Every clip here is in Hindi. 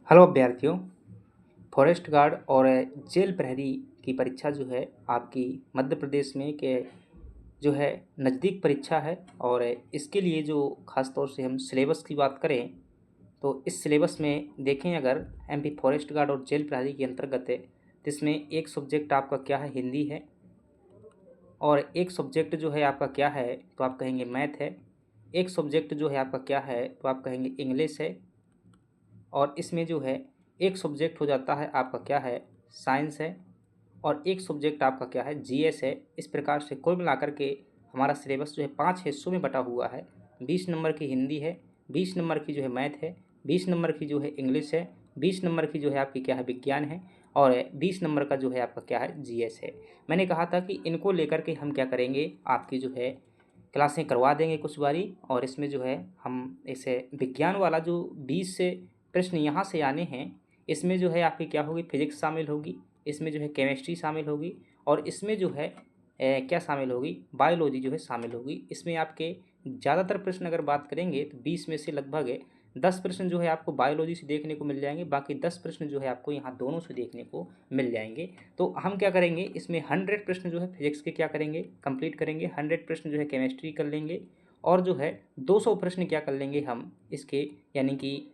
हेलो अभ्यर्थियों। फॉरेस्ट गार्ड और जेल प्रहरी की परीक्षा जो है आपकी मध्य प्रदेश में के जो है नज़दीक परीक्षा है। और इसके लिए जो ख़ास तौर से हम सिलेबस की बात करें तो इस सिलेबस में देखें अगर एमपी फॉरेस्ट गार्ड और जेल प्रहरी के अंतर्गत है तो इसमें एक सब्जेक्ट आपका क्या है, हिंदी है। और एक सब्जेक्ट जो है आपका क्या है तो आप कहेंगे मैथ है। एक सब्जेक्ट जो है आपका क्या है तो आप कहेंगे इंग्लिश है। और इसमें जो है एक सब्जेक्ट हो जाता है आपका क्या है, साइंस है। और एक सब्जेक्ट आपका क्या है, जीएस है। इस प्रकार से कुल मिलाकर के हमारा सिलेबस जो है 5 हिस्सों में बटा हुआ है। 20 नंबर की हिंदी है, 20 नंबर की जो है मैथ है, 20 नंबर की जो है इंग्लिश है, 20 नंबर की जो है आपकी क्या है विज्ञान है, और 20 नंबर का जो है आपका क्या है जीएस है। मैंने कहा था कि इनको लेकर के हम क्या करेंगे, आपकी जो है क्लासें करवा देंगे कुछ बारी। और इसमें जो है हम इसे विज्ञान वाला जो 20 से प्रश्न यहाँ से आने हैं, इसमें जो है आपकी क्या होगी, फिजिक्स शामिल होगी, इसमें जो है केमिस्ट्री शामिल होगी, और इसमें जो है क्या शामिल होगी, बायोलॉजी जो है शामिल होगी। इसमें आपके ज़्यादातर प्रश्न अगर बात करेंगे तो 20 में से लगभग 10 प्रश्न जो है आपको बायोलॉजी से देखने को मिल जाएंगे, बाकी 10 प्रश्न जो है आपको यहाँ दोनों से देखने को मिल जाएंगे। तो हम क्या करेंगे, इसमें 100 प्रश्न जो है फिजिक्स के क्या करेंगे, कंप्लीट करेंगे। 100 प्रश्न जो है केमिस्ट्री कर लेंगे, और जो है 200 प्रश्न क्या कर लेंगे हम इसके, यानी कि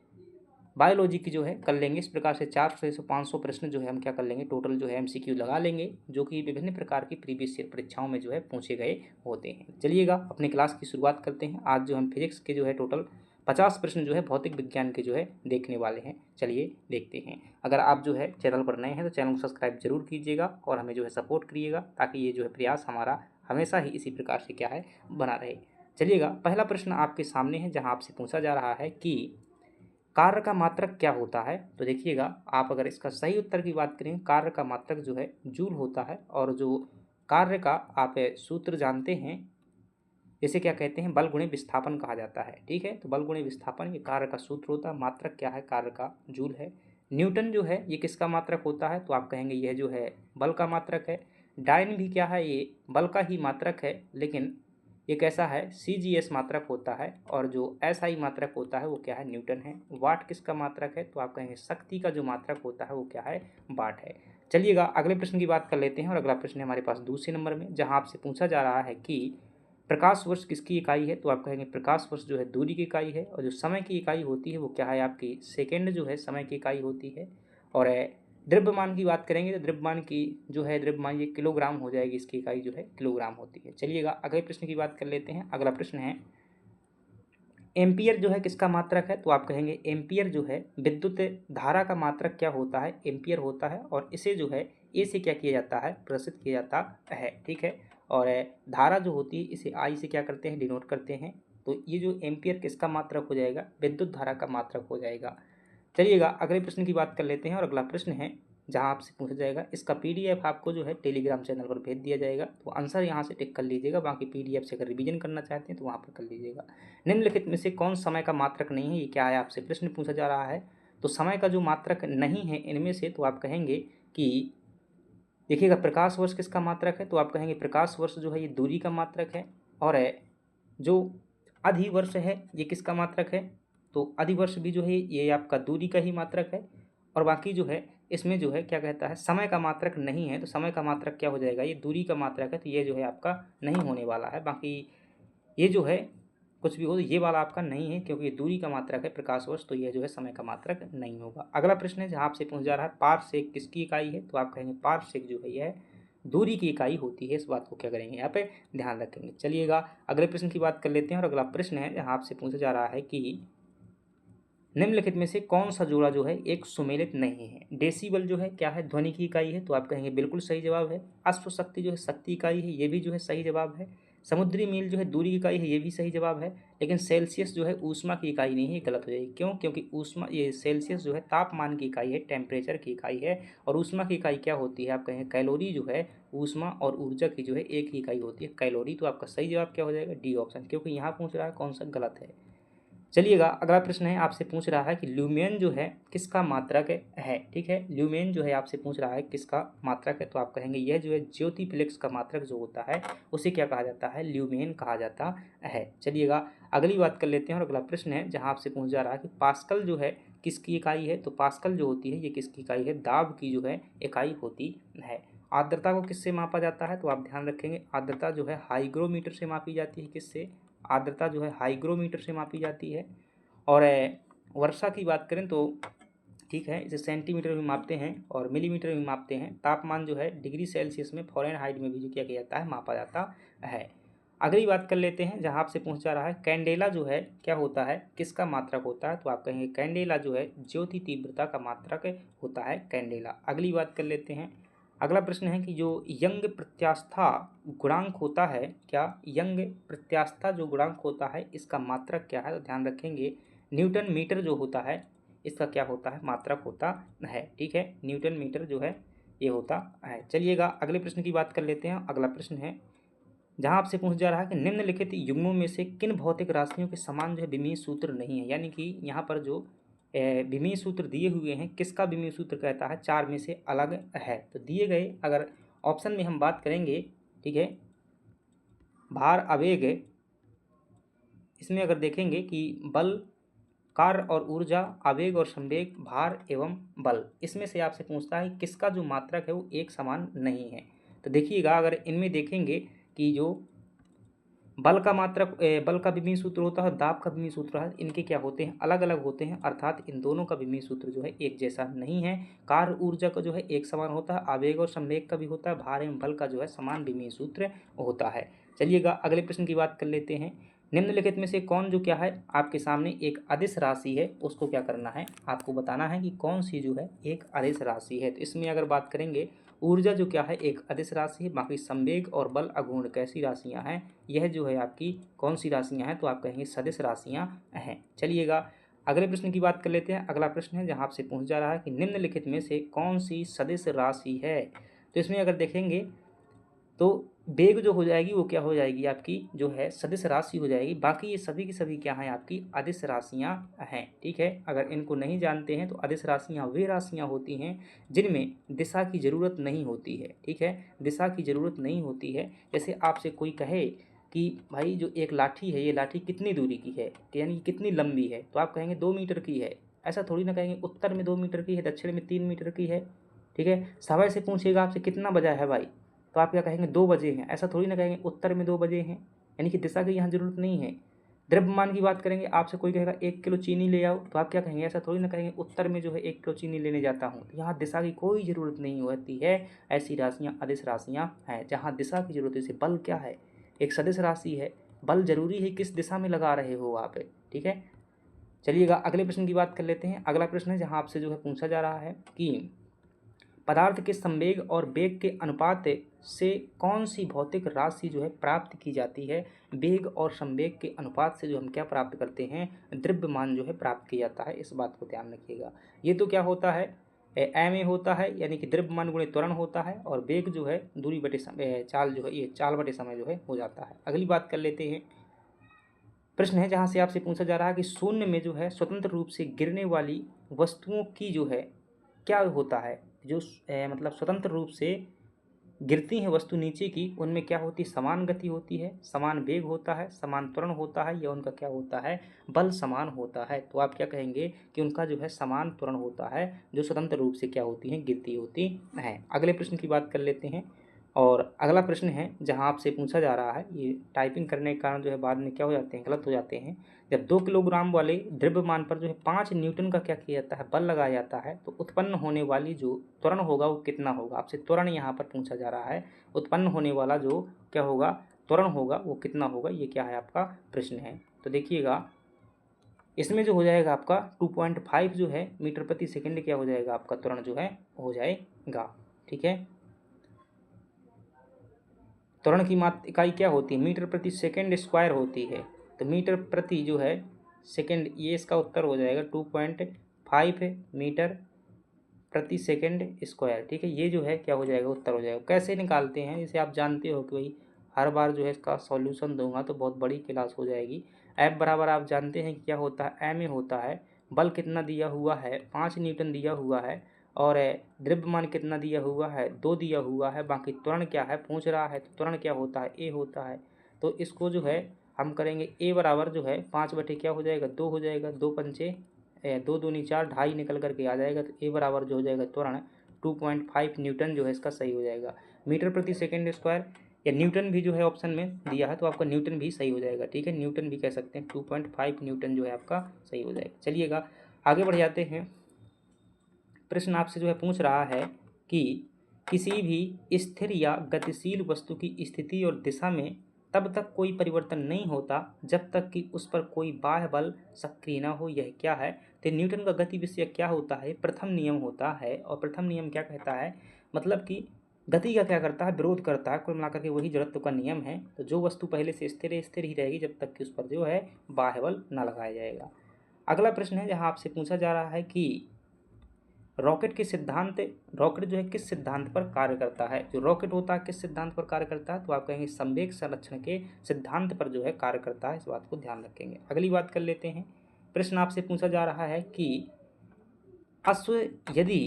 बायोलॉजी की जो है कर लेंगे। इस प्रकार से 400 से 500 प्रश्न जो है हम क्या कर लेंगे, टोटल जो है एमसीक्यू लगा लेंगे, जो कि विभिन्न प्रकार की प्रीवियस ईयर परीक्षाओं में जो है पूछे गए होते हैं। चलिएगा अपनी क्लास की शुरुआत करते हैं। आज जो हम फिजिक्स के जो है टोटल 50 प्रश्न जो है भौतिक विज्ञान के जो है देखने वाले हैं। चलिए देखते हैं। अगर आप जो है चैनल पर नए हैं तो चैनल को सब्सक्राइब जरूर कीजिएगा और हमें जो है सपोर्ट करिएगा, ताकि ये जो है प्रयास हमारा हमेशा ही इसी प्रकार से क्या है बना रहे। चलिएगा, पहला प्रश्न आपके सामने है, जहाँ आपसे पूछा जा रहा है कि कार्य का मात्रक क्या होता है। तो देखिएगा, आप अगर इसका सही उत्तर की बात करें, कार्य का मात्रक जो है जूल होता है। और जो कार्य का आप सूत्र जानते हैं, जैसे क्या कहते हैं, बल गुणे विस्थापन कहा जाता है। ठीक है, तो बल गुणे विस्थापन ये कार्य का सूत्र होता है। मात्रक क्या है, कार्य का जूल है। न्यूटन जो है ये किसका मात्रक होता है, तो आप कहेंगे यह जो है बल का मात्रक है। डाइन भी क्या है, ये बल का ही मात्रक है, लेकिन ये कैसा है, सीजीएस मात्रक होता है। और जो एसआई मात्रक होता है वो क्या है, न्यूटन है। वाट किसका मात्रक है, तो आप कहेंगे शक्ति का जो मात्रक होता है वो क्या है, वाट है। चलिएगा अगले प्रश्न की बात कर लेते हैं। और अगला प्रश्न है हमारे पास दूसरे नंबर में, जहां आपसे पूछा जा रहा है कि प्रकाश वर्ष किसकी इकाई है। तो आप कहेंगे प्रकाश वर्ष जो है दूरी की इकाई है। और जो समय की इकाई होती है वो क्या है, आपकी सेकेंड जो है समय की इकाई होती है। और द्रव्यमान की बात करेंगे तो द्रव्यमान की जो है, द्रव्यमान ये किलोग्राम हो जाएगी, इसकी इकाई जो है किलोग्राम होती है। चलिएगा अगले प्रश्न की बात कर लेते हैं। अगला प्रश्न है एम्पियर जो है किसका मात्रक है। तो आप कहेंगे एम्पियर जो है विद्युत धारा का मात्रक क्या होता है, एम्पियर होता है। और इसे जो है ए से क्या किया जाता है, प्रदर्शित किया जाता है। ठीक है, और धारा जो होती है इसे आई से क्या करते हैं, डिनोट करते हैं। तो ये जो एम्पियर किसका मात्रक हो जाएगा, विद्युत धारा का मात्रक हो जाएगा। चलिएगा अगले प्रश्न की बात कर लेते हैं। और अगला प्रश्न है, जहां आपसे पूछा जाएगा, इसका पीडीएफ आपको जो है टेलीग्राम चैनल पर भेज दिया जाएगा। तो आंसर यहां से टिक कर लीजिएगा, बाकी पीडीएफ से अगर रिवीजन करना चाहते हैं तो वहां पर कर लीजिएगा। निम्नलिखित में से कौन समय का मात्रक नहीं है, ये क्या है, आपसे प्रश्न पूछा जा रहा है। तो समय का जो मात्रक नहीं है इनमें से, तो आप कहेंगे कि देखिएगा प्रकाश वर्ष किसका मात्रक है। तो आप कहेंगे प्रकाश वर्ष जो है ये दूरी का मात्रक है। और जो अधिवर्ष है ये किसका मात्रक है, तो अधिवर्ष भी जो है ये आपका दूरी का ही मात्रक है। और बाकी जो है इसमें जो है क्या कहता है, समय का मात्रक नहीं है। तो समय का मात्रक क्या हो जाएगा, ये दूरी का मात्रक है, तो ये जो है आपका नहीं होने वाला है। बाकी ये जो है कुछ भी हो, तो ये वाला आपका नहीं है, क्योंकि ये दूरी का मात्रक है प्रकाश वर्ष, तो ये जो है समय का मात्रक नहीं होगा। अगला प्रश्न है, जहाँ आपसे पूछा जा रहा है पारसेक किसकी इकाई है। तो आप कहेंगे पारसेक जो है यह दूरी की इकाई होती है। इस बात को क्या करेंगे, यहाँ पे ध्यान रखेंगे। चलिएगा अगले प्रश्न की बात कर लेते हैं। और अगला प्रश्न है, जहाँ आपसे पूछा जा रहा है कि निम्नलिखित में से कौन सा जोड़ा जो है एक सुमेलित नहीं है। डेसिबल जो है क्या है, ध्वनि की इकाई है। तो आप कहेंगे बिल्कुल सही जवाब है। अश्वशक्ति जो है शक्ति इकाई है, ये भी जो है सही जवाब है। समुद्री मील जो है दूरी की इकाई है, ये भी सही जवाब है। लेकिन सेल्सियस जो है ऊष्मा की इकाई नहीं है, गलत हो जाएगी। क्यों, क्योंकि ऊष्मा, ये सेल्सियस जो है तापमान की इकाई है, टेम्परेचर की इकाई है। और ऊष्मा की इकाई क्या होती है, आप कहेंगे कैलोरी जो है ऊष्मा और ऊर्जा की जो है एक ही इकाई होती है, कैलोरी। तो आपका सही जवाब क्या हो जाएगा, डी ऑप्शन, क्योंकि यहाँ पूछ रहा है कौन सा, गलत है। चलिएगा अगला प्रश्न है, आपसे पूछ रहा है कि ल्यूमेन जो है किसका मात्रक है। ठीक है, ल्यूमेन जो है आपसे पूछ रहा है किसका मात्रक है। तो आप कहेंगे यह जो है ज्योति प्लेक्स का मात्रक जो होता है उसे क्या कहा जाता है, ल्यूमेन कहा जाता है। चलिएगा अगली बात कर लेते हैं। और अगला प्रश्न है, जहां आपसे पूछा जा रहा है कि पास्कल जो है किसकी इकाई है? तो पास्कल जो होती है ये किसकी इकाई है? दाब की जो है इकाई होती है। आर्द्रता को किससे मापा जाता है? तो आप ध्यान रखेंगे आर्द्रता जो है हाइग्रोमीटर से मापी जाती है। किससे? आर्द्रता जो है हाइग्रोमीटर से मापी जाती है। और वर्षा की बात करें तो ठीक है, इसे सेंटीमीटर में मापते हैं और मिलीमीटर में मापते हैं। तापमान जो है डिग्री सेल्सियस में, फ़ारेनहाइट में भी जो क्या किया जाता है, मापा जाता है। अगली बात कर लेते हैं जहां आपसे पूछा जा रहा है कैंडेला जो है क्या होता है, किसका मात्रक होता है? तो आप कहेंगे कैंडेला जो है ज्योति तीव्रता का मात्रक होता है कैंडेला। अगली बात कर लेते हैं, अगला प्रश्न है कि जो यंग प्रत्यास्था गुणांक होता है, क्या यंग प्रत्यास्था जो गुणांक होता है इसका मात्रक क्या है? तो ध्यान रखेंगे न्यूटन मीटर जो होता है इसका क्या होता है, मात्रक होता है। ठीक है, न्यूटन मीटर जो है ये होता है। चलिएगा अगले प्रश्न की बात कर लेते हैं। अगला प्रश्न है जहां आपसे पूछा जा रहा है कि निम्नलिखित युग्मों में से किन भौतिक राशियों के समान जो है विमीय सूत्र नहीं है, यानी कि यहाँ पर जो विमीय सूत्र दिए हुए हैं किसका विमीय सूत्र कहता है, चार में से अलग है। तो दिए गए अगर ऑप्शन में हम बात करेंगे, ठीक है, भार आवेग, इसमें अगर देखेंगे कि बल, कार्य और ऊर्जा, आवेग और संवेग, भार एवं बल, इसमें से आपसे पूछता है किसका जो मात्रक है वो एक समान नहीं है। तो देखिएगा अगर इनमें देखेंगे कि जो बल का मात्रक बल का विमीय सूत्र होता है, दाब का विमीय सूत्र है, इनके क्या होते हैं, अलग अलग होते हैं, अर्थात इन दोनों का विमीय सूत्र जो है एक जैसा नहीं है। कार्य ऊर्जा का जो है एक समान होता है, आवेग और संवेग का भी होता है, भार एवं बल का जो है समान विमीय सूत्र होता है। चलिएगा अगले प्रश्न की बात कर लेते हैं। निम्नलिखित में से कौन जो क्या है आपके सामने एक अदिश राशि है, उसको क्या करना है, आपको बताना है कि कौन सी जो है एक अदिश राशि है। तो इसमें अगर बात करेंगे ऊर्जा जो क्या है एक अदिश राशि है, बाकी संवेग और बल अगुण कैसी राशियां हैं, यह जो है आपकी कौन सी राशियां हैं, तो आप कहेंगे सदिश राशियां हैं। चलिएगा अगले प्रश्न की बात कर लेते हैं। अगला प्रश्न है जहां आपसे पूछा जा रहा है कि निम्नलिखित में से कौन सी सदिश राशि है। तो इसमें अगर देखेंगे तो बेग जो हो जाएगी वो क्या हो जाएगी, आपकी जो है सदिश राशि हो जाएगी। बाकी ये सभी की सभी क्या हैं, आपकी अदिश राशियां हैं। ठीक है, अगर इनको नहीं जानते हैं तो अदिश राशियां वे राशियां होती हैं जिनमें दिशा की ज़रूरत नहीं होती है। ठीक है, दिशा की ज़रूरत नहीं होती है। जैसे आपसे कोई कहे कि भाई जो एक लाठी है ये लाठी कितनी दूरी की है, यानी कितनी लंबी है, तो आप कहेंगे 2 मीटर की है। ऐसा थोड़ी ना कहेंगे उत्तर में 2 मीटर की है, दक्षिण में 3 मीटर की है। ठीक है, समय से पूछिएगा आपसे कितना बजा है भाई, तो आप क्या कहेंगे 2 बजे हैं। ऐसा थोड़ी ना कहेंगे उत्तर में 2 बजे हैं, यानी कि दिशा की यहाँ जरूरत नहीं है। द्रव्यमान की बात करेंगे, आपसे कोई कहेगा 1 किलो चीनी ले आओ, तो आप क्या कहेंगे, ऐसा थोड़ी ना कहेंगे उत्तर में जो है 1 किलो चीनी लेने जाता हूँ। तो यहाँ दिशा की कोई ज़रूरत नहीं होती है। ऐसी राशियाँ अदिश राशियाँ हैं जहाँ दिशा की जरूरत है। जैसे बल क्या है, एक सदिश राशि है, बल जरूरी है किस दिशा में लगा रहे हो आप। ठीक है, चलिएगा अगले प्रश्न की बात कर लेते हैं। अगला प्रश्न है जहाँ आपसे जो है पूछा जा रहा है कि पदार्थ के संवेग और वेग के अनुपात से कौन सी भौतिक राशि जो है प्राप्त की जाती है। वेग और संवेग के अनुपात से जो हम क्या प्राप्त करते हैं, द्रव्यमान जो है प्राप्त किया जाता है। इस बात को ध्यान रखिएगा। ये तो क्या होता है, एम ए होता है, यानी कि द्रव्यमान गुणे त्वरण होता है, और वेग जो है दूरी बटे चाल जो है, ये चाल बटे समय जो है हो जाता है। अगली बात कर लेते हैं। प्रश्न है जहाँ से आपसे पूछा जा रहा है कि शून्य में जो है स्वतंत्र रूप से गिरने वाली वस्तुओं की जो है क्या होता है, जो मतलब स्वतंत्र रूप से गिरती हैं वस्तु नीचे की, उनमें क्या होती है, समान गति होती है, समान वेग होता है, समान त्वरण होता है, या उनका क्या होता है, बल समान होता है। तो आप क्या कहेंगे कि उनका जो है समान त्वरण होता है, जो स्वतंत्र रूप से क्या होती हैं, गिरती होती हैं। अगले प्रश्न की बात कर लेते हैं। और अगला प्रश्न है जहां आपसे पूछा जा रहा है, ये टाइपिंग करने के कारण जो है बाद में क्या हो जाते हैं, गलत हो जाते हैं। जब 2 किलोग्राम वाले द्रव्यमान पर जो है 5 न्यूटन का क्या किया जाता है, बल लगाया जाता है, तो उत्पन्न होने वाली जो त्वरण होगा वो कितना होगा। आपसे त्वरण यहाँ पर पूछा जा रहा है, उत्पन्न होने वाला जो क्या होगा, त्वरण होगा, वो कितना होगा, ये क्या है आपका प्रश्न है। तो देखिएगा इसमें जो हो जाएगा आपका 2.5 जो है मीटर प्रति सेकेंड क्या हो जाएगा, आपका त्वरण जो है हो जाएगा। ठीक है, त्वरण की मात्रा इकाई क्या होती है, मीटर प्रति सेकंड स्क्वायर होती है। तो मीटर प्रति जो है सेकंड, ये इसका उत्तर हो जाएगा 2.5 मीटर प्रति सेकंड स्क्वायर। ठीक है, ये जो है क्या हो जाएगा, उत्तर हो जाएगा। कैसे निकालते हैं, जैसे आप जानते हो कि भाई हर बार जो है इसका सॉल्यूशन दूंगा तो बहुत बड़ी क्लास हो जाएगी। एफ बराबर आप जानते हैं क्या होता है, एम ए होता है। बल कितना दिया हुआ है, 5 न्यूटन दिया हुआ है, और द्रव्यमान कितना दिया हुआ है, 2 दिया हुआ है। बाकी त्वरण क्या है पूछ रहा है, तो त्वरण क्या होता है, ए होता है। तो इसको जो है हम करेंगे ए बराबर जो है 5 बटे क्या हो जाएगा, 2 हो जाएगा, 2 पंचे दो दूनी चार, ढाई निकल करके आ जाएगा। तो ए बराबर जो हो जाएगा त्वरण 2.5 न्यूटन जो है इसका सही हो जाएगा। मीटर प्रति सेकेंड स्क्वायर या न्यूटन भी जो है ऑप्शन में दिया है तो आपका न्यूटन भी सही हो जाएगा। ठीक है, न्यूटन भी कह सकते हैं, 2.5 न्यूटन जो है आपका सही हो जाएगा। चलिएगा आगे बढ़ जाते हैं। प्रश्न आपसे जो है पूछ रहा है कि किसी भी स्थिर या गतिशील वस्तु की स्थिति और दिशा में तब तक कोई परिवर्तन नहीं होता जब तक कि उस पर कोई बाह्य बल सक्रिय न हो। यह क्या है? तो न्यूटन का गति विषय क्या होता है? प्रथम नियम होता है। और प्रथम नियम क्या कहता है? मतलब कि गति का क्या करता है? विरोध करता है। कुल मिलाकर के वही जड़त्व का नियम है। तो जो वस्तु पहले से स्थिर ही रहेगी जब तक कि उस पर जो है बाह्य बल न लगाया जाएगा। अगला प्रश्न है जहाँ आपसे पूछा जा रहा है कि रॉकेट जो है किस सिद्धांत पर कार्य करता है? जो रॉकेट होता है किस सिद्धांत पर कार्य करता है? तो आप कहेंगे संवेग संरक्षण के सिद्धांत पर जो है कार्य करता है। इस बात को ध्यान रखेंगे। अगली बात कर लेते हैं। प्रश्न आपसे पूछा जा रहा है कि अश्व यदि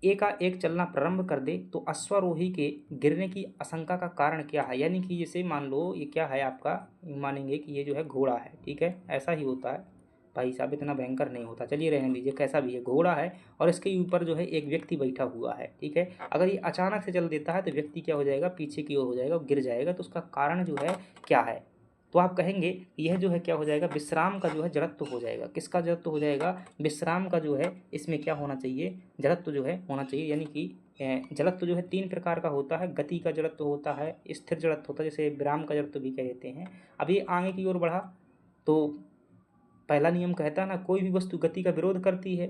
एकाएक चलना प्रारंभ कर दे तो अश्वारोही के गिरने की आशंका का कारण क्या है? यानी कि जैसे मान लो ये क्या है आपका, मानेंगे कि ये जो है घोड़ा है। ठीक है, ऐसा ही होता है भाई साहब, इतना भयंकर नहीं होता। चलिए रहने दीजिए, कैसा भी है घोड़ा है और इसके ऊपर जो है एक व्यक्ति बैठा हुआ है। ठीक है, अगर ये अचानक से चल देता है तो व्यक्ति क्या हो जाएगा? पीछे की ओर हो जाएगा, गिर जाएगा। तो उसका कारण जो है क्या है? तो आप कहेंगे यह जो है क्या हो जाएगा? विश्राम का जो है जड़त्व हो जाएगा। किसका जड़त्व हो जाएगा? विश्राम का जो है इसमें क्या होना चाहिए? जड़त्व जो है होना चाहिए। यानी कि जड़त्व जो है तीन प्रकार का होता है। गति का जड़त्व होता है, स्थिर जड़त्व होता है, जैसे विराम का जड़त्व भी कह देते हैं। अब ये आगे की ओर बढ़ा तो पहला नियम कहता है ना, कोई भी वस्तु गति का विरोध करती है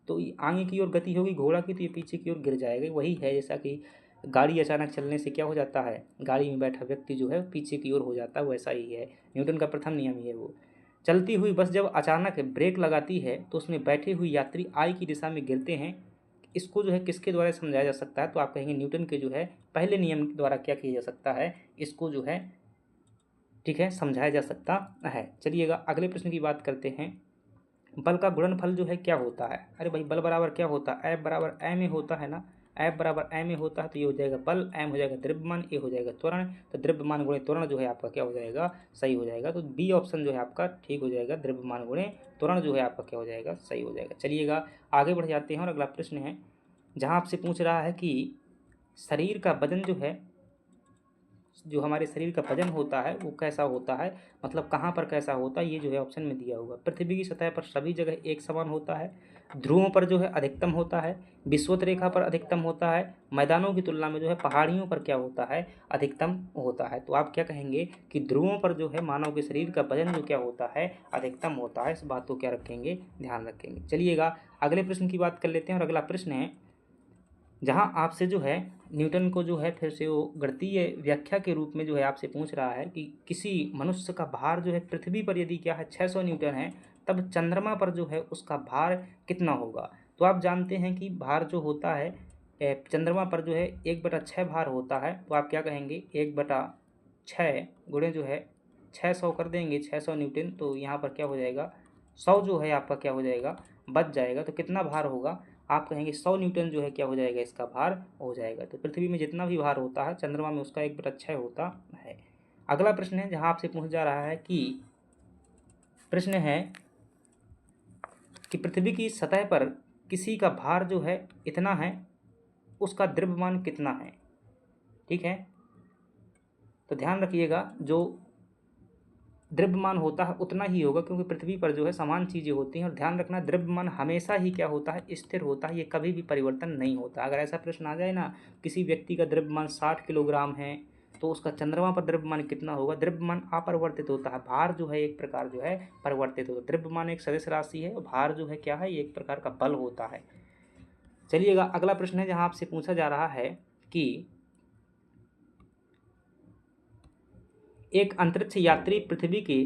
तो आगे की ओर गति होगी घोड़ा की तो ये पीछे की ओर गिर जाएगा। वही है जैसा कि गाड़ी अचानक चलने से क्या हो जाता है? गाड़ी में बैठा व्यक्ति जो है पीछे की ओर हो जाता है, वैसा ही है। न्यूटन का प्रथम नियम ही है वो। चलती हुई बस जब अचानक ब्रेक लगाती है तो उसमें बैठे हुए यात्री आई की दिशा में गिरते हैं। इसको जो है किसके द्वारा समझाया जा सकता है? तो आप कहेंगे न्यूटन के जो है पहले नियम द्वारा क्या किया जा सकता है? इसको जो है ठीक है समझाया जा सकता है। चलिएगा अगले प्रश्न की बात करते हैं। बल का गुणनफल जो है क्या होता है? अरे भाई बल बराबर क्या होता है? F बराबर m में होता है ना। F बराबर m में होता है तो ये हो जाएगा बल, m हो जाएगा द्रव्यमान, ए हो जाएगा त्वरण। तो द्रव्यमान गुणे त्वरण जो है आपका क्या हो जाएगा? सही हो जाएगा। तो बी ऑप्शन जो है आपका ठीक हो जाएगा। द्रव्यमान गुणे त्वरण जो है आपका क्या हो जाएगा? सही हो जाएगा। चलिएगा आगे बढ़ जाते हैं और अगला प्रश्न है जहाँ आपसे पूछ रहा है कि शरीर का वजन जो हमारे शरीर का वजन होता है वो कैसा होता है? मतलब कहाँ पर कैसा होता है? ये जो है ऑप्शन में दिया हुआ। पृथ्वी की सतह पर सभी जगह एक समान होता है, ध्रुवों पर जो है अधिकतम होता है, विषुवत रेखा पर अधिकतम होता है, मैदानों की तुलना में जो है पहाड़ियों पर क्या होता है? अधिकतम होता है। तो आप क्या कहेंगे कि ध्रुवों पर जो है मानव के शरीर का वजन जो क्या होता है? अधिकतम होता है। इस बात को क्या रखेंगे? ध्यान रखेंगे। चलिएगा अगले प्रश्न की बात कर लेते हैं और अगला प्रश्न है जहाँ आपसे जो है न्यूटन को जो है फिर से वो गणितीय व्याख्या के रूप में जो है आपसे पूछ रहा है कि किसी मनुष्य का भार जो है पृथ्वी पर यदि क्या है 600 न्यूटन है तब चंद्रमा पर जो है उसका भार कितना होगा? तो आप जानते हैं कि भार जो होता है चंद्रमा पर जो है 1/6 भार होता है। तो आप क्या कहेंगे? 1/6 गुणे जो है 600 कर देंगे, 600 न्यूटन। तो यहाँ पर क्या हो जाएगा? 100 जो है आपका क्या हो जाएगा? बच जाएगा। तो कितना भार होगा? आप कहेंगे 100 न्यूटन जो है क्या हो जाएगा? इसका भार हो जाएगा। तो पृथ्वी में जितना भी भार होता है चंद्रमा में उसका 1/6 होता है। अगला प्रश्न है जहाँ आपसे पूछ जा रहा है कि प्रश्न है कि पृथ्वी की सतह पर किसी का भार जो है इतना है, उसका द्रव्यमान कितना है? ठीक है, तो ध्यान रखिएगा जो द्रव्यमान होता है उतना ही होगा क्योंकि पृथ्वी पर जो है समान चीज़ें होती हैं। और ध्यान रखना द्रव्यमान हमेशा ही क्या होता है? स्थिर होता है, ये कभी भी परिवर्तन नहीं होता। अगर ऐसा प्रश्न आ जाए ना, किसी व्यक्ति का द्रव्यमान 60 किलोग्राम है तो उसका चंद्रमा पर द्रव्यमान कितना होगा? द्रव्यमान अपरिवर्तित होता है, भार जो है एक प्रकार जो है परिवर्तित होता है। द्रव्यमान एक सदिश राशि है, भार जो है क्या है? ये एक प्रकार का बल होता है। चलिएगा अगला प्रश्न है जहाँ आपसे पूछा जा रहा है कि एक अंतरिक्ष यात्री पृथ्वी के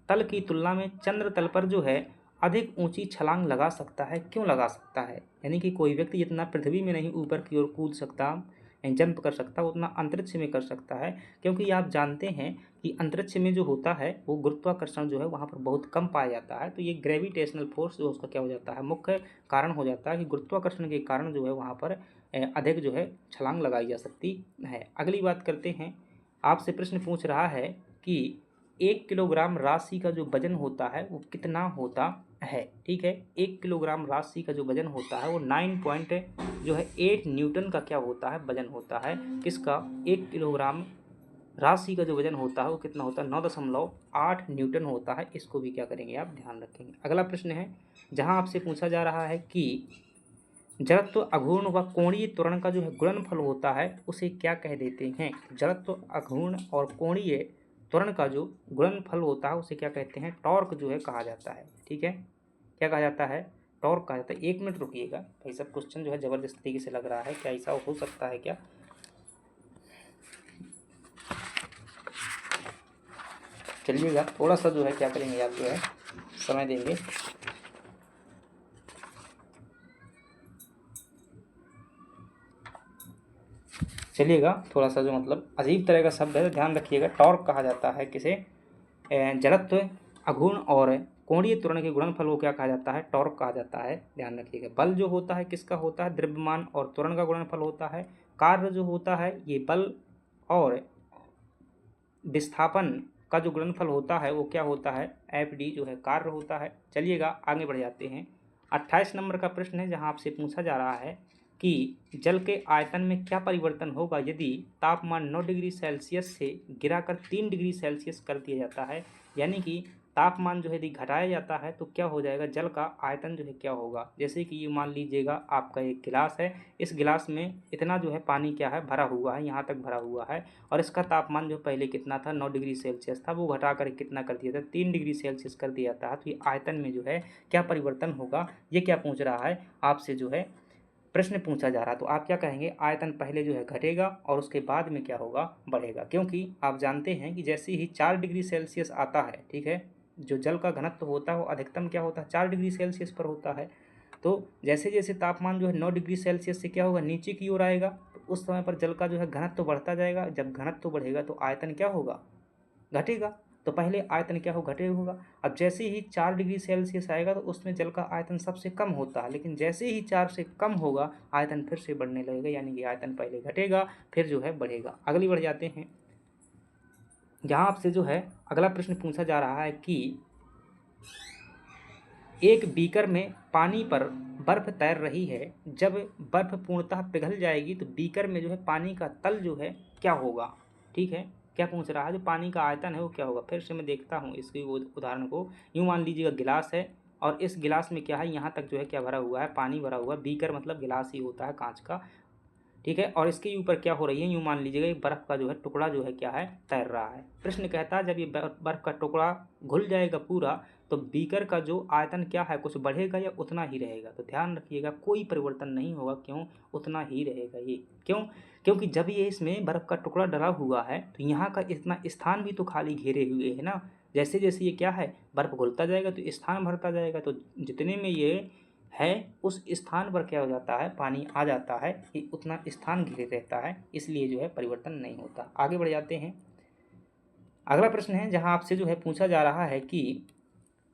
तल की तुलना में चंद्र तल पर जो है अधिक ऊंची छलांग लगा सकता है। क्यों लगा सकता है? यानी कि कोई व्यक्ति जितना पृथ्वी में नहीं ऊपर की ओर कूद सकता, जंप कर सकता, उतना अंतरिक्ष में कर सकता है। क्योंकि आप जानते हैं कि अंतरिक्ष में जो होता है वो गुरुत्वाकर्षण जो है वहाँ पर बहुत कम पाया जाता है। तो ये ग्रेविटेशनल फोर्स जो उसका क्या हो जाता है? मुख्य कारण हो जाता है कि गुरुत्वाकर्षण के कारण जो है वहाँ पर अधिक जो है छलांग लगाई जा सकती है। अगली बात करते हैं। आपसे प्रश्न पूछ रहा है कि 1 किलोग्राम राशि का जो वजन होता है वो कितना होता है। ठीक है, 1 किलोग्राम राशि का जो वजन होता है वो 9.8 न्यूटन का क्या होता है, वजन होता है। किसका? 1 किलोग्राम राशि का जो वजन होता है वो कितना होता है, 9.8 न्यूटन होता है। इसको भी क्या करेंगे, आप ध्यान रखेंगे। अगला प्रश्न है जहां आपसे पूछा जा रहा है कि जड़त्व अघूर्ण व कोणीय त्वरण का जो है गुणनफल होता है उसे क्या कह देते हैं। जड़त्व अघूर्ण और कोणीय त्वरण का जो गुणनफल होता है उसे क्या कहते हैं, टॉर्क जो है कहा जाता है। ठीक है, क्या कहा जाता है, टॉर्क कहा जाता है। 1 मिनट रुकिएगा भाई, सब क्वेश्चन जो है जबरदस्त तरीके से लग रहा है, क्या ऐसा हो सकता है क्या? चलिएगा, थोड़ा सा जो है क्या करेंगे, आप जो है समय देंगे। चलिएगा, थोड़ा सा जो मतलब अजीब तरह का शब्द है, ध्यान रखिएगा। टॉर्क कहा जाता है किसे, जड़त्व अघूर्ण और कोणीय त्वरण के गुणनफल को क्या कहा जाता है, टॉर्क कहा जाता है। ध्यान रखिएगा। बल जो होता है किसका होता है, द्रव्यमान और त्वरण का गुणनफल होता है। कार्य जो होता है ये बल और विस्थापन का जो गुणनफल होता है वो क्या होता है, Fd जो है कार्य होता है। चलिएगा आगे बढ़ जाते हैं। 28 नंबर का प्रश्न है जहां आपसे पूछा जा रहा है कि जल के आयतन में क्या परिवर्तन होगा यदि तापमान 9 डिग्री सेल्सियस से गिराकर 3 डिग्री सेल्सियस कर दिया जाता है। यानी कि तापमान जो है यदि घटाया जाता है तो क्या हो जाएगा, जल का आयतन जो है क्या होगा। जैसे कि ये मान लीजिएगा आपका एक गिलास है, इस गिलास में इतना जो है पानी क्या है, भरा हुआ है, यहाँ तक भरा हुआ है, और इसका तापमान जो पहले कितना था, 9 डिग्री सेल्सियस था, वो घटा कर कितना कर दिया था, 3 डिग्री सेल्सियस कर दिया था। तो ये आयतन में जो है क्या परिवर्तन होगा, ये क्या पूछ रहा है आपसे, जो है प्रश्न पूछा जा रहा है। तो आप क्या कहेंगे, आयतन पहले जो है घटेगा और उसके बाद में क्या होगा, बढ़ेगा। क्योंकि आप जानते हैं कि जैसे ही 4 डिग्री सेल्सियस आता है, ठीक है, जो जल का घनत्व होता है वो अधिकतम क्या होता है, 4 डिग्री सेल्सियस पर होता है। तो जैसे जैसे तापमान जो है 9 डिग्री सेल्सियस से क्या होगा, नीचे की ओर आएगा, तो उस समय पर जल का जो है घनत्व बढ़ता जाएगा। जब घनत्व बढ़ेगा तो आयतन क्या होगा, घटेगा। तो पहले आयतन क्या हो, घटे होगा। अब जैसे ही 4 डिग्री सेल्सियस आएगा तो उसमें जल का आयतन सबसे कम होता है, लेकिन जैसे ही 4 से कम होगा आयतन फिर से बढ़ने लगेगा। यानी कि आयतन पहले घटेगा फिर जो है बढ़ेगा। अगली बढ़ जाते हैं। यहाँ आपसे जो है अगला प्रश्न पूछा जा रहा है कि एक बीकर में पानी पर बर्फ तैर रही है, जब बर्फ पूर्णतः पिघल जाएगी तो बीकर में जो है पानी का तल जो है क्या होगा। ठीक है, क्या पूछ रहा है, जो पानी का आयतन है वो क्या होगा। फिर से मैं देखता हूँ इसके उदाहरण को। यूँ मान लीजिएगा गिलास है और इस गिलास में क्या है, यहाँ तक जो है क्या भरा हुआ है, पानी भरा हुआ है। बीकर मतलब गिलास ही होता है कांच का, ठीक है। और इसके ऊपर क्या हो रही है, यूँ मान लीजिएगा एक बर्फ़ का जो है टुकड़ा जो है क्या है, तैर रहा है। प्रश्न कहता है जब ये बर्फ़ का टुकड़ा घुल जाएगा पूरा तो बीकर का जो आयतन क्या है, कुछ बढ़ेगा या उतना ही रहेगा। तो ध्यान रखिएगा कोई परिवर्तन नहीं होगा। क्यों, उतना ही रहेगा ये। क्यों, क्योंकि जब ये इसमें बर्फ़ का टुकड़ा डला हुआ है तो यहाँ का इतना स्थान भी तो खाली घेरे हुए है ना। जैसे जैसे ये क्या है, बर्फ़ घुलता जाएगा तो स्थान भरता जाएगा, तो जितने में ये है उस स्थान पर क्या हो जाता है, पानी आ जाता है, कि उतना स्थान घिरे रहता है, इसलिए जो है परिवर्तन नहीं होता। आगे बढ़ जाते हैं। अगला प्रश्न है जहां आपसे जो है पूछा जा रहा है कि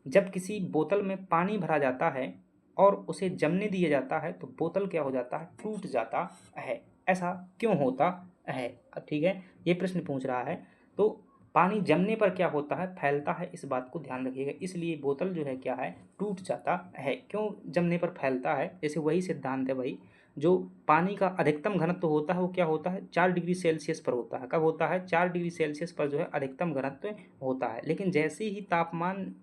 जब किसी बोतल में पानी भरा जाता है और उसे जमने दिया जाता है तो बोतल क्या हो जाता है, टूट जाता है। ऐसा क्यों होता है। ठीक है, ये प्रश्न पूछ रहा है। तो पानी जमने पर क्या होता है, फैलता है, इस बात को ध्यान रखिएगा। इसलिए बोतल जो है क्या है, टूट जाता है। क्यों जमने पर फैलता है, जैसे वही सिद्धांत है भाई। जो पानी का अधिकतम घनत्व होता है वो क्या होता है, 4 डिग्री सेल्सियस पर होता है। कब होता है, 4 डिग्री सेल्सियस पर जो है अधिकतम घनत्व होता है। लेकिन जैसे ही तापमान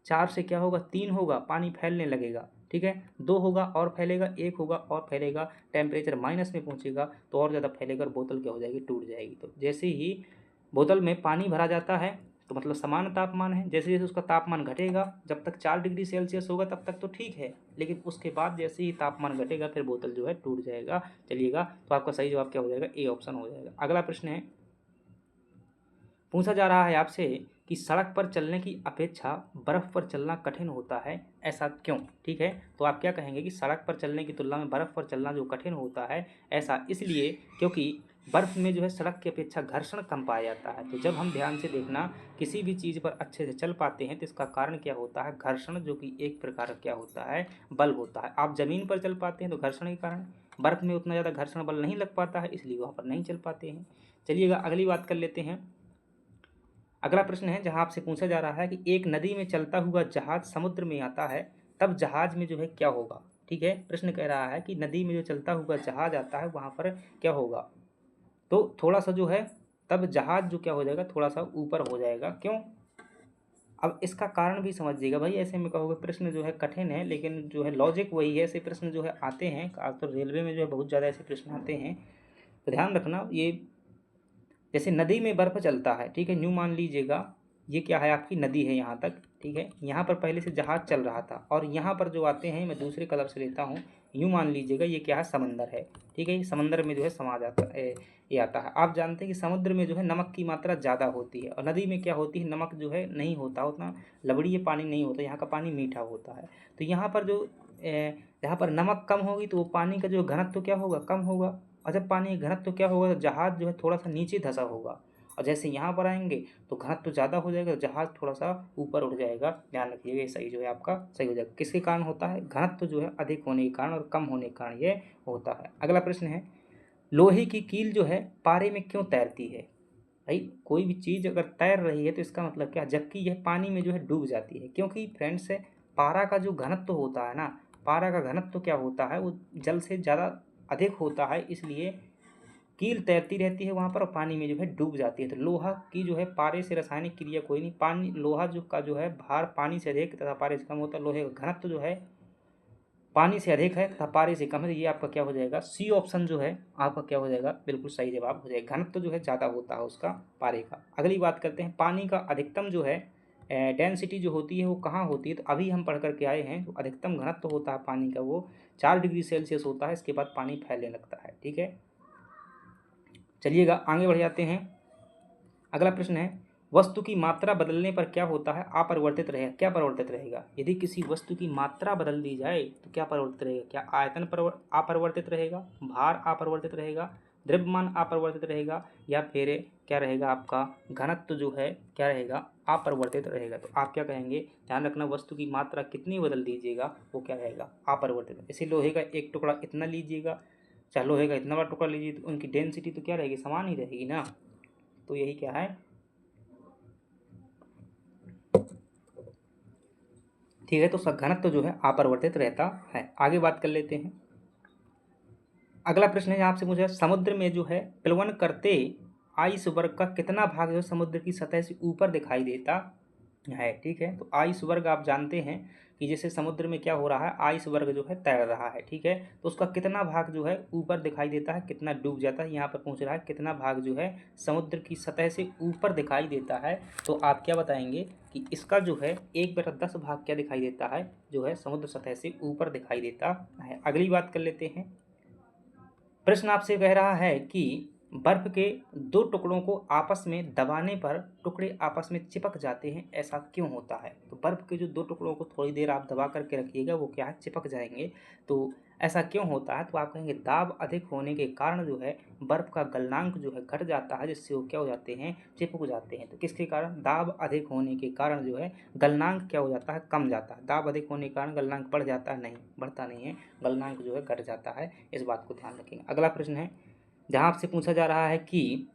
4 से क्या होगा, 3 होगा, पानी फैलने लगेगा। ठीक है, 2 होगा और फैलेगा, 1 होगा और फैलेगा, टेम्परेचर माइनस में पहुंचेगा तो और ज़्यादा फैलेगा और बोतल क्या हो जाएगी, टूट जाएगी। तो जैसे ही बोतल में पानी भरा जाता है तो मतलब समान तापमान है, जैसे जैसे उसका तापमान घटेगा, जब तक 4 डिग्री सेल्सियस होगा तब तक तो ठीक है, लेकिन उसके बाद जैसे ही तापमान घटेगा फिर बोतल जो है टूट जाएगा। चलिएगा, तो आपका सही जवाब क्या हो जाएगा, ए ऑप्शन हो जाएगा। अगला प्रश्न है, पूछा जा रहा है आपसे कि सड़क पर चलने की अपेक्षा बर्फ़ पर चलना कठिन होता है, ऐसा क्यों। ठीक है, तो आप क्या कहेंगे कि सड़क पर चलने की तुलना में बर्फ़ पर चलना जो कठिन होता है, ऐसा इसलिए क्योंकि बर्फ़ में जो है सड़क की अपेक्षा घर्षण कम पाया जाता है। तो जब हम ध्यान से देखना किसी भी चीज़ पर अच्छे से चल पाते हैं तो इसका कारण क्या होता है, घर्षण, जो कि एक प्रकार का क्या होता है, बल होता है। आप ज़मीन पर चल पाते हैं तो घर्षण के कारण, बर्फ़ में उतना ज़्यादा घर्षण बल नहीं लग पाता है, इसलिए वहाँ पर नहीं चल पाते हैं। चलिएगा अगली बात कर लेते हैं। अगला प्रश्न है जहाँ आपसे पूछा जा रहा है कि एक नदी में चलता हुआ जहाज समुद्र में आता है, तब जहाज में जो है क्या होगा। ठीक है, प्रश्न कह रहा है कि नदी में जो चलता हुआ जहाज आता है वहाँ पर क्या होगा। तो थोड़ा सा जो है तब जहाज जो क्या हो जाएगा, थोड़ा सा ऊपर हो जाएगा। क्यों, अब इसका कारण भी समझिएगा भाई। ऐसे में कहोगे प्रश्न जो है कठिन है, लेकिन जो है लॉजिक वही है। ऐसे प्रश्न जो है आते हैं, खासतौर तो रेलवे में जो है बहुत ज़्यादा ऐसे प्रश्न आते हैं। तो ध्यान रखना, ये जैसे नदी में बर्फ़ चलता है, ठीक है, यूँ मान लीजिएगा ये क्या है, आपकी नदी है यहाँ तक, ठीक है, यहाँ पर पहले से जहाज चल रहा था और यहाँ पर जो आते हैं, मैं दूसरे कलर से लेता हूँ, यूँ मान लीजिएगा ये क्या है, समंदर है। ठीक है, ये समंदर में जो है समा जाता है, ये आता है। आप जानते हैं कि समुद्र में जो है नमक की मात्रा ज़्यादा होती है और नदी में क्या होती है, नमक जो है नहीं होता उतना, लवणीय पानी नहीं होता, यहाँ का पानी मीठा होता है। तो यहाँ पर जो यहाँ पर नमक कम होगी तो वो पानी का जो घनत्व तो क्या होगा, कम होगा। और जब पानी का घनत्व तो क्या होगा, तो जहाज जो है थोड़ा सा नीचे धंसा होगा। और जैसे यहाँ पर आएंगे तो घनत्व तो ज़्यादा हो जाएगा, तो जहाज थोड़ा सा ऊपर उठ जाएगा। ध्यान रखिएगा, ये सही जो है आपका सही हो जाएगा। किसके कारण होता है, घनत्व जो है अधिक होने के कारण और कम होने के कारण ये होता है। अगला प्रश्न है, लोहे की कील जो है पारे में क्यों तैरती है। भाई कोई भी चीज़ अगर तैर रही है तो इसका मतलब क्या, जबकि यह पानी में जो है डूब जाती है। क्योंकि फ्रेंड्स, पारा का जो घनत्व होता है ना, पारा का घनत्व क्या होता है, वो जल से ज़्यादा अधिक होता है, इसलिए कील तैरती रहती है वहाँ पर और पानी में जो है डूब जाती है। तो लोहा की जो है पारे से रासायनिक क्रिया कोई नहीं, पानी लोहा जो का जो है भार पानी से अधिक तथा पारे से कम होता है। लोहे का घनत्व जो है पानी से अधिक है तथा पारे से कम है। तो ये आपका क्या हो जाएगा, सी ऑप्शन जो है आपका क्या हो जाएगा, बिल्कुल सही जवाब हो जाएगा। घनत्व जो है ज़्यादा होता है उसका पारे का। अगली बात करते हैं, पानी का अधिकतम जो है डेंसिटी जो होती है वो कहाँ होती है। तो अभी हम पढ़ करके आए हैं, तो अधिकतम घनत्व होता है पानी का वो 4 डिग्री सेल्सियस होता है। इसके बाद पानी फैलने लगता है। ठीक है, चलिएगा आगे बढ़ जाते हैं। अगला प्रश्न है, वस्तु की मात्रा बदलने पर क्या होता है, अपरिवर्तित रहेगा। क्या परिवर्तित रहेगा, यदि किसी वस्तु की मात्रा बदल दी जाए तो क्या परिवर्तित रहेगा। क्या आयतन अपरिवर्तित रहेगा, भार अपरिवर्तित रहेगा, द्रव्यमान अपरिवर्तित रहेगा, या फिर क्या रहेगा आपका घनत्व जो है क्या रहेगा, अपरिवर्तित रहेगा। तो आप क्या कहेंगे, ध्यान रखना, वस्तु की मात्रा कितनी बदल दीजिएगा वो क्या रहेगा, अपरिवर्तित। इसे लोहे का एक टुकड़ा इतना लीजिएगा, चाहे लोहे का इतना बड़ा टुकड़ा लीजिए, तो उनकी डेंसिटी तो क्या रहेगी, समान ही रहेगी ना। तो यही क्या है, ठीक है। तो घनत्व तो जो है अपरिवर्तित रहता है। आगे बात कर लेते हैं। अगला प्रश्न है आपसे मुझे, समुद्र में जो है प्लवन करते आइस वर्ग का कितना भाग जो है समुद्र की सतह से ऊपर दिखाई देता है। ठीक है, तो आइस वर्ग आप जानते हैं कि जैसे समुद्र में क्या हो रहा है, आइस वर्ग जो है तैर रहा है। ठीक है, तो उसका कितना भाग जो है ऊपर दिखाई देता है, कितना डूब जाता है। यहाँ पर पूछ रहा है कितना भाग जो है समुद्र की सतह से ऊपर दिखाई देता है। तो आप क्या बताएंगे कि इसका जो है 1/10 भाग क्या दिखाई देता है, जो है समुद्र सतह से ऊपर दिखाई देता है। अगली बात कर लेते हैं। प्रश्न आपसे कह रहा है कि बर्फ के दो टुकड़ों को आपस में दबाने पर टुकड़े आपस में चिपक जाते हैं, ऐसा क्यों होता है। तो बर्फ के जो दो टुकड़ों को थोड़ी देर आप दबा करके रखिएगा, वो क्या है, चिपक जाएंगे। तो ऐसा क्यों होता है, तो आप कहेंगे दाब अधिक होने के कारण जो है बर्फ का गलनांक जो है घट जाता है, जिससे वो क्या हो जाते हैं, चिपक जाते हैं। तो किसके कारण, दाब अधिक होने के कारण जो है गलनांक क्या हो जाता है, कम जाता है। दाब अधिक होने के कारण गलनांक बढ़ जाता है, नहीं बढ़ता नहीं है, गलनांक जो है घट जाता है। इस बात को ध्यान रखेंगे। अगला प्रश्न है, जहाँ आपसे पूछा जा रहा है कि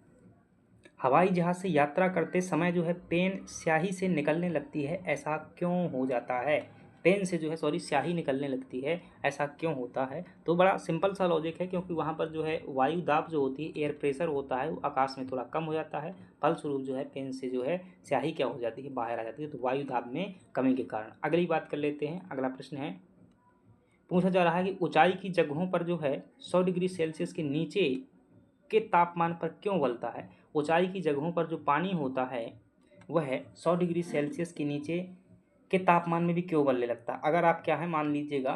हवाई जहाज से यात्रा करते समय जो है पेन स्याही से निकलने लगती है, ऐसा क्यों हो जाता है। पेन से जो है स्याही निकलने लगती है, ऐसा क्यों होता है। तो बड़ा सिंपल सा लॉजिक है, क्योंकि वहाँ पर जो है वायु दाब जो होती है, एयर प्रेशर होता है, वो आकाश में थोड़ा कम हो जाता है। फलस्वरूप जो है पेन से जो है स्याही क्या हो जाती है, बाहर आ जाती है, तो वायु दाब में कमी के कारण। अगली बात कर लेते हैं। अगला प्रश्न है, पूछा जा रहा है कि ऊंचाई की जगहों पर जो है 100 डिग्री सेल्सियस के नीचे के तापमान पर क्यों उबलता है। ऊंचाई की जगहों पर जो पानी होता है वह 100 डिग्री सेल्सियस के नीचे के तापमान में भी क्यों उबलने लगता है। अगर आप क्या है, मान लीजिएगा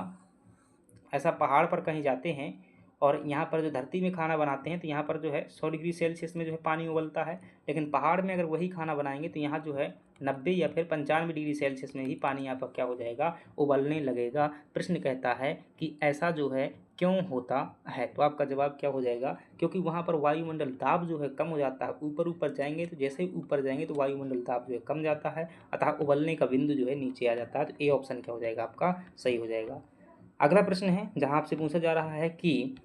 ऐसा पहाड़ पर कहीं जाते हैं और यहाँ पर जो धरती में खाना बनाते हैं, तो यहाँ पर जो है 100 डिग्री सेल्सियस में जो है पानी उबलता है, लेकिन पहाड़ में अगर वही खाना बनाएंगे तो यहाँ जो है 90 या फिर 95 डिग्री सेल्सियस में ही पानी यहाँ पर क्या हो जाएगा, उबलने लगेगा। प्रश्न कहता है कि ऐसा जो है क्यों होता है। तो आपका जवाब क्या हो जाएगा, क्योंकि वहाँ पर वायुमंडल दाब जो है कम हो जाता है। ऊपर ऊपर जाएंगे तो जैसे ही ऊपर जाएंगे तो वायुमंडल दाब जो है कम जाता है, अतः उबलने का बिंदु जो है नीचे आ जाता है। तो ए ऑप्शन क्या हो जाएगा, आपका सही हो जाएगा। अगला प्रश्न है, जहाँ आपसे पूछा जा रहा है कि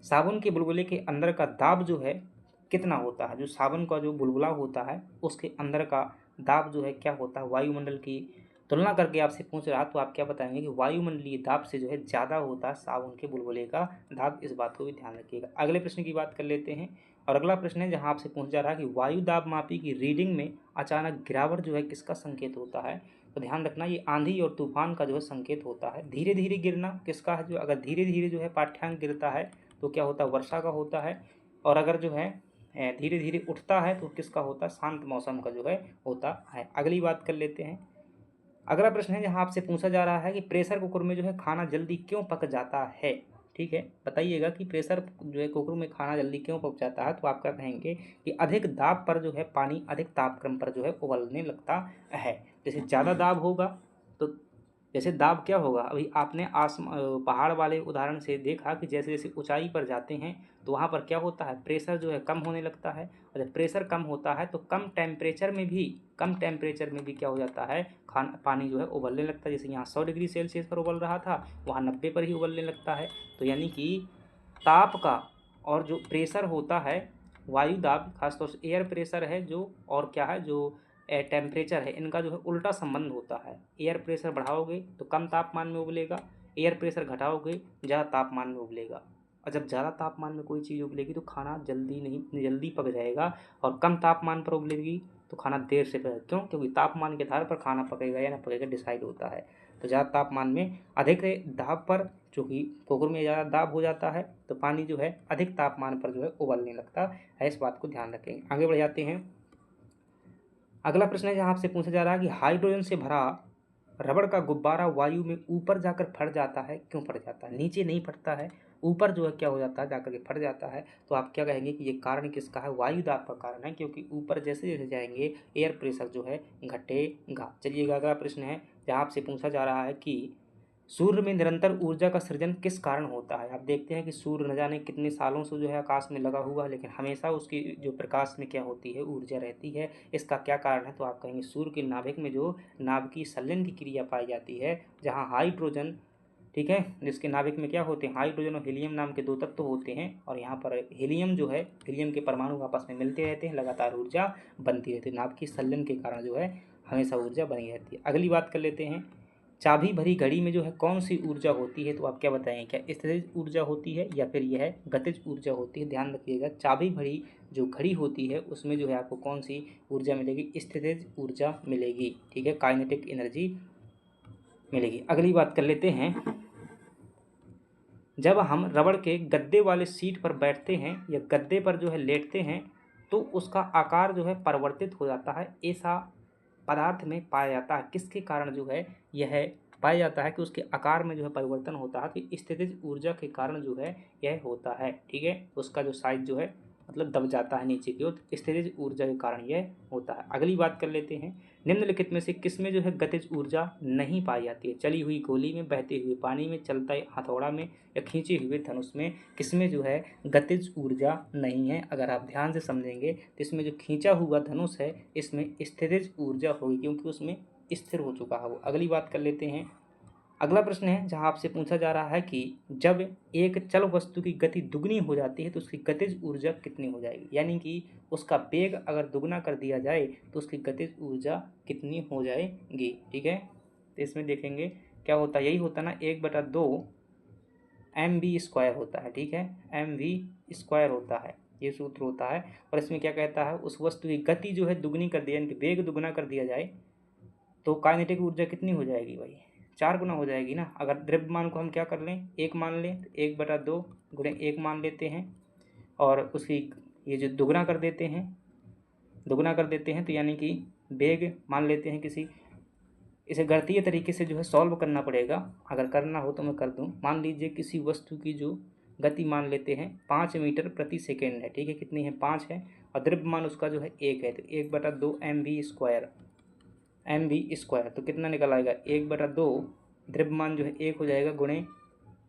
साबुन के बुलबुले के अंदर का दाब जो है कितना होता है। जो सावन का जो बुलबुला होता है उसके अंदर का दाब जो है क्या होता है, वायुमंडल की तुलना करके आपसे पूछ रहा, तो आप क्या बताएंगे कि वायुमंडलीय दाब से जो है ज़्यादा होता है सावन के बुलबुले का दाब। इस बात को भी ध्यान रखिएगा। अगले प्रश्न की बात कर लेते हैं, और अगला प्रश्न है जहां आपसे पूछा जा रहा है कि वायु दाब मापी की रीडिंग में अचानक गिरावट जो है किसका संकेत होता है। तो ध्यान रखना ये आंधी और तूफान का जो है संकेत होता है। धीरे धीरे गिरना किसका है, जो अगर धीरे धीरे जो है पाठ्यांक गिरता है तो क्या होता है, वर्षा का होता है। और अगर जो है धीरे धीरे उठता है तो किसका होता है, शांत मौसम का जो है होता है। अगली बात कर लेते हैं। अगला प्रश्न है जहां आपसे पूछा जा रहा है कि प्रेशर कुकर में जो है खाना जल्दी क्यों पक जाता है। ठीक है, बताइएगा कि प्रेशर जो है कुकर में खाना जल्दी क्यों पक जाता है। तो आप क्या कहेंगे कि अधिक दाब पर जो है पानी अधिक तापक्रम पर जो है उबलने लगता है। जैसे ज़्यादा दाब होगा तो जैसे दाब क्या होगा, अभी आपने पहाड़ वाले उदाहरण से देखा कि जैसे जैसे ऊंचाई पर जाते हैं तो वहाँ पर क्या होता है, प्रेशर जो है कम होने लगता है। और जब प्रेशर कम होता है तो कम टेम्परेचर में भी क्या हो जाता है, पानी जो है उबलने लगता है। जैसे यहाँ 100 डिग्री सेल्सियस पर उबल रहा था, वहाँ 90 पर ही उबलने लगता है। तो यानी कि ताप का और जो प्रेशर होता है, वायु दाब खासतौर से एयर प्रेशर है जो, और क्या है जो टेम्परेचर है, इनका जो है उल्टा संबंध होता है। एयर प्रेशर बढ़ाओगे तो कम तापमान में उबलेगा, एयर प्रेशर घटाओगे ज़्यादा तापमान में उबलेगा। और जब ज़्यादा तापमान में कोई चीज़ उबलेगी तो खाना जल्दी पक जाएगा, और कम तापमान पर उबलेगी तो खाना देर से पकेगा। क्यों, क्योंकि तापमान के आधार पर खाना पकेगा या ना पकेगा डिसाइड होता है। तो ज़्यादा तापमान में अधिक दाब पर, चूँकि कुकर में ज़्यादा दाब हो जाता है तो पानी जो है अधिक तापमान पर जो है उबलने लगता है। इस बात को ध्यान रखेंगे। आगे बढ़ जाते हैं। अगला प्रश्न है जहाँ आपसे पूछा जा रहा है कि हाइड्रोजन से भरा रबड़ का गुब्बारा वायु में ऊपर जाकर फट जाता है, क्यों फट जाता है। नीचे नहीं फटता है, ऊपर जो है क्या हो जाता है, जाकर के फट जाता है। तो आप क्या कहेंगे कि ये कारण किसका है, वायु दाब का कारण है, क्योंकि ऊपर जैसे जैसे जाएंगे एयर प्रेशर जो है घटेगा। चलिए अगला प्रश्न है जहाँ आपसे पूछा जा रहा है कि सूर्य में निरंतर ऊर्जा का सृजन किस कारण होता है। आप देखते हैं कि सूर्य न जाने कितने सालों से जो है आकाश में लगा हुआ है, लेकिन हमेशा उसकी जो प्रकाश में क्या होती है, ऊर्जा रहती है। इसका क्या कारण है, तो आप कहेंगे सूर्य के नाभिक में जो नाभिकीय संलयन की क्रिया पाई जाती है, जहाँ हाइड्रोजन, ठीक है, जिसके नाभिक में क्या होते हैं, हाइड्रोजन और हीलियम नाम के 2 तत्व होते हैं। और यहाँ पर हीलियम जो है, हीलियम के परमाणु आपस में मिलते रहते हैं, लगातार ऊर्जा बनती रहती है। नाभिकीय संलयन के कारण जो है हमेशा ऊर्जा बनी रहती है। अगली बात कर लेते हैं, चाबी भरी घड़ी में जो है कौन सी ऊर्जा होती है। तो आप क्या बताएंगे, क्या स्थितिज ऊर्जा होती है या फिर यह गतिज ऊर्जा होती है। ध्यान रखिएगा, चाबी भरी जो घड़ी होती है उसमें जो है आपको कौन सी ऊर्जा मिलेगी, स्थितिज ऊर्जा मिलेगी। ठीक है, काइनेटिक एनर्जी मिलेगी। अगली बात कर लेते हैं, जब हम रबड़ के गद्दे वाले सीट पर बैठते हैं या गद्दे पर जो है लेटते हैं तो उसका आकार जो है परिवर्तित हो जाता है, ऐसा पदार्थ में पाया जाता है। किसके कारण जो है यह पाया जाता है कि उसके आकार में जो है परिवर्तन होता है, तो स्थितिज ऊर्जा के कारण जो है यह होता है। ठीक है, उसका जो साइज जो है मतलब दब जाता है नीचे की ओर, स्थितिज ऊर्जा के कारण यह होता है। अगली बात कर लेते हैं, निम्नलिखित में से किसमें जो है गतिज ऊर्जा नहीं पाई जाती है। चली हुई गोली में, बहते हुए पानी में, चलता हथौड़ा में या खींचे हुए धनुष में, किसमें जो है गतिज ऊर्जा नहीं है। अगर आप ध्यान से समझेंगे तो इसमें जो खींचा हुआ धनुष है इसमें स्थितिज ऊर्जा होगी, क्योंकि उसमें स्थिर हो चुका है वो। अगली बात कर लेते हैं। अगला प्रश्न है जहां आपसे पूछा जा रहा है कि जब एक चल वस्तु की गति दुगनी हो जाती है तो उसकी गतिज ऊर्जा कितनी हो जाएगी। यानी कि उसका वेग अगर दुगना कर दिया जाए तो उसकी गतिज ऊर्जा कितनी हो जाएगी। ठीक है, तो इसमें देखेंगे क्या होता है, यही होता ना 1/2 mv² होता है। ठीक है, mv² होता है, ये सूत्र होता है। और इसमें क्या कहता है, उस वस्तु की गति जो है दुगनी कर दिया, यानी कि वेग दुगना कर दिया जाए तो काइनेटिक ऊर्जा कितनी हो जाएगी भाई, 4 गुना हो जाएगी ना। अगर द्रव्यमान को हम क्या कर लें, 1 मान लें तो 1/2 गुणे 1 मान लेते हैं, और उसकी ये जो दुगना कर देते हैं तो यानी कि वेग मान लेते हैं किसी, इसे गणितीय तरीके से जो है सॉल्व करना पड़ेगा। अगर करना हो तो मैं कर दूं। मान लीजिए किसी वस्तु की जो गति मान लेते हैं 5 मीटर प्रति सेकेंड है। ठीक है, कितनी है, 5 है, और द्रव्यमान उसका जो है 1 है, तो 1/2 mv²। तो कितना निकल आएगा, 1/2 द्रव्यमान जो है 1 हो जाएगा गुणे,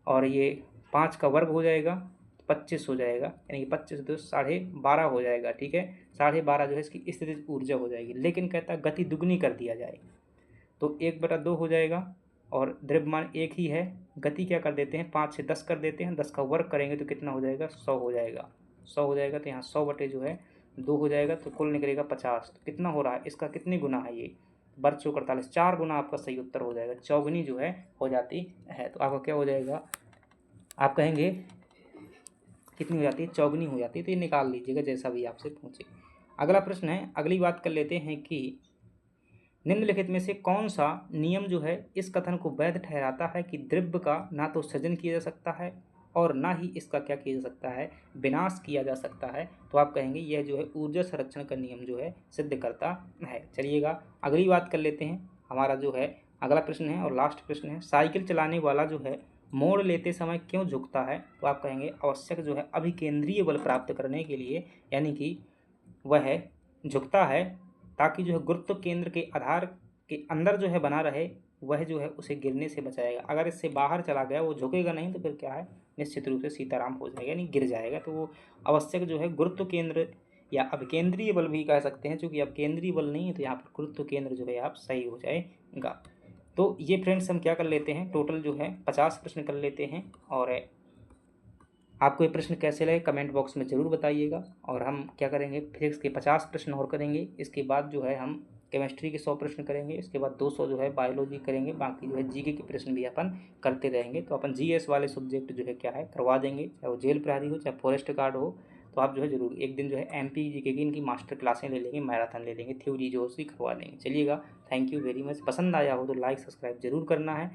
और ये 5 का वर्ग हो जाएगा 25 हो जाएगा, यानी कि 25 तो 12.5 हो जाएगा। ठीक है, 12.5 जो है इसकी स्थितिज ऊर्जा हो जाएगी। लेकिन कहता है गति दुगनी कर दिया जाए तो 1/2 हो जाएगा, और द्रव्यमान 1 ही है, गति क्या कर देते हैं 5 से 10 कर देते हैं, 10 का वर्ग करेंगे तो कितना हो जाएगा, 100 हो जाएगा। 100 हो जाएगा, तो यहाँ 100 बटे जो है 2 हो जाएगा, तो कुल निकलेगा 50। तो कितना हो रहा है, इसका कितने गुना है ये, वर्ग चौक 48, 4 गुना आपका सही उत्तर हो जाएगा, चौगुनी जो है हो जाती है। तो आपका क्या हो जाएगा, आप कहेंगे कितनी हो जाती है, चौगुनी हो जाती है, तो ये निकाल लीजिएगा जैसा भी आपसे पूछे। अगला प्रश्न है, अगली बात कर लेते हैं कि निम्नलिखित में से कौन सा नियम जो है इस कथन को वैध ठहराता है कि द्रव्य का ना तो सृजन किया जा सकता है और ना ही इसका क्या किया जा सकता है, विनाश किया जा सकता है। तो आप कहेंगे यह जो है ऊर्जा संरक्षण का नियम जो है सिद्ध करता है। चलिएगा अगली बात कर लेते हैं, हमारा जो है अगला प्रश्न है और लास्ट प्रश्न है, साइकिल चलाने वाला जो है मोड़ लेते समय क्यों झुकता है। तो आप कहेंगे आवश्यक जो है अभिकेंद्रीय बल प्राप्त करने के लिए, यानी कि वह झुकता है ताकि जो है गुरुत्व केंद्र के आधार के अंदर जो है बना रहे, वह जो है उसे गिरने से बचाएगा। अगर इससे बाहर चला गया, वो झुकेगा नहीं, तो फिर क्या है, निश्चित रूप से सीताराम हो जाएगा, यानी गिर जाएगा। तो वो आवश्यक जो है गुरुत्व केंद्र या अभिकेंद्रीय बल भी कह सकते हैं, चूँकि अब केंद्रीय बल नहीं है तो यहाँ पर गुरुत्व केंद्र जो है आप सही हो जाएगा। तो ये फ्रेंड्स हम क्या कर लेते हैं, टोटल जो है 50 प्रश्न कर लेते हैं। और आपको ये प्रश्न कैसे लगे कमेंट बॉक्स में ज़रूर बताइएगा। और हम क्या करेंगे, फिजिक्स के 50 प्रश्न और करेंगे, इसके बाद जो है हम केमिस्ट्री के 100 प्रश्न करेंगे, इसके बाद 200 जो है बायोलॉजी करेंगे, बाकी जो है जीके के प्रश्न भी अपन करते रहेंगे। तो अपन जीएस वाले सब्जेक्ट जो है क्या है करवा देंगे, चाहे वो जेल प्रहरी हो चाहे फॉरेस्ट गार्ड हो। तो आप जो है ज़रूर एक दिन जो है एमपी जीके की इनकी मास्टर क्लासें ले लेंगे, मैराथन ले लेंगे, थ्योरी जो उसकी करवा देंगे। चलिएगा, थैंक यू वेरी मच। पसंद आया हो तो लाइक सब्सक्राइब जरूर करना है।